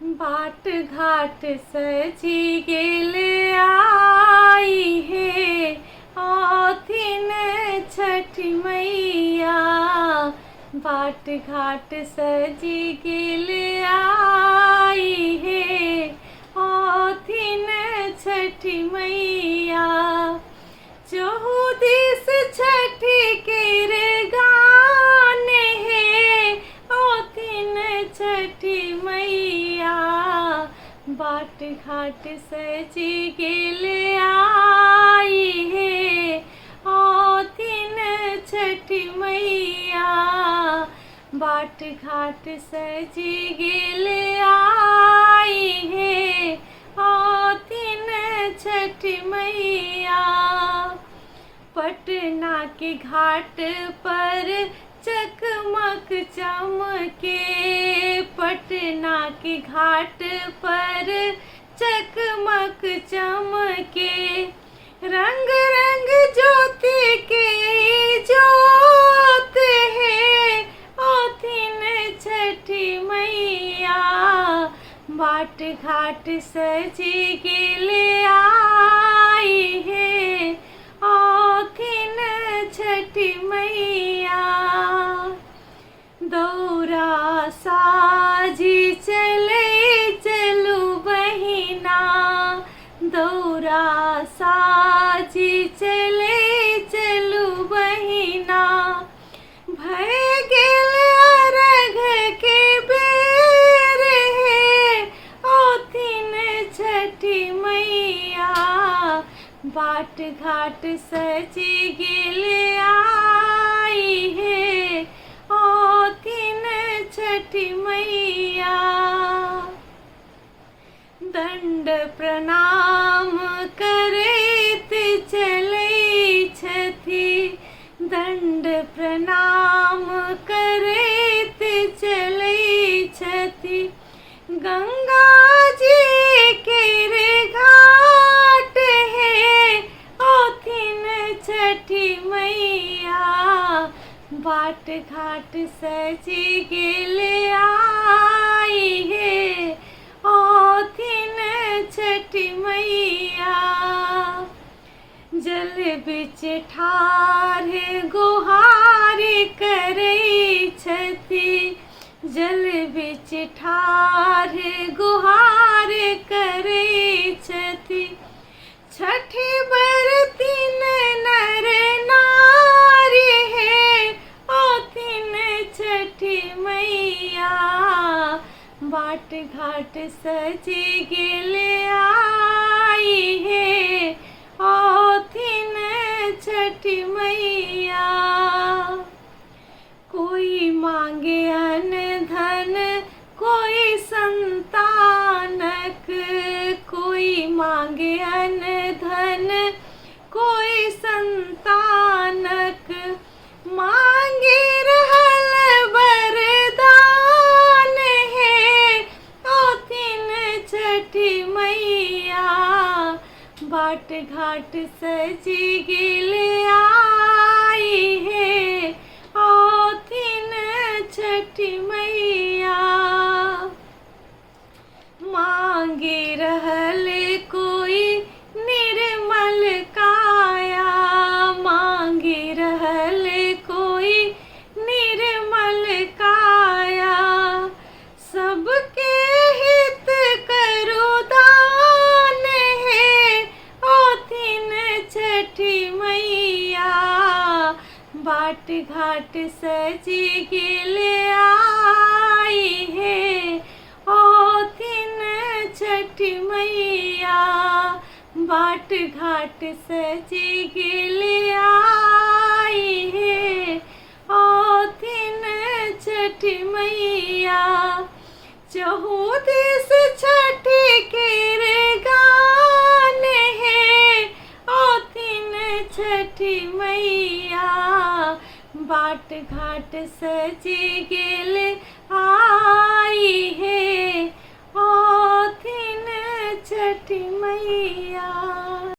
बाट घाट सजी गेल आई हे आथिन छठी मैया। बाट घाट सजी गेल आई हे आथिन छठी मैया। चहु दिस छठी के रे गाने हे आथिन छठी मैया। बाट घाट सजी गेल आई हे आथिन छठी मैया। बाट घाट सजी गेल आई हे आथिन छठी मैया। पटना के घाट पर चकमक चमके, पटना के घाट पर चकमक चमके। रंग रंग ज्योति के जोत है आथिन छठी मैया। बाट घाट सजी गेल आई है आथिन छठी मैया। दौरा साजी चले चलू बहिना, दौरा साजी चले चलू बहिना। भय गेल अर्घ के बेर है आथिन छठी मैया। बाट घाट सजी गेल आई है आथिन छठी मैया। दंड प्रणाम करैत चलै छथि, दंड प्रणाम करैत चलै छथि। गंगा जी के रे घाट है आथिन छठी मैया। बाट घाट सजी गेल आई है आथिन छठी मैया। जल बिच ठाढ़ गुहार करै छथि, जल बिच ठाढ़ गुहार करै छथि। छठी बरतिन नर नारी है आथिन छठी मैया। बाट घाट सजी गेल आई है आथिन छठी मैया। कोई मांगे अन्न धन कोई संतानक, कोई मांगे अन्न धन कोई संतानक। मांगे रहल वरदान है आथिन छठी मैया। बाट घाट सजी गेल आई है आथिन छठी मैया। मांगे रहल कोई निर्मल काया, मांगे रहल कोई निर्मल काया। सबके हित करू दान है आथिन छठी मैया। बाट घाट सजी गेल आई है आथिन छठी मैया। बाट घाट सजी गेल आई है आथिन छठी मैया। चहु दिस छठी के रे गाने है आथिन छठी मैया। बाट घाट सजी गेल आई है आथिन छठी मैया।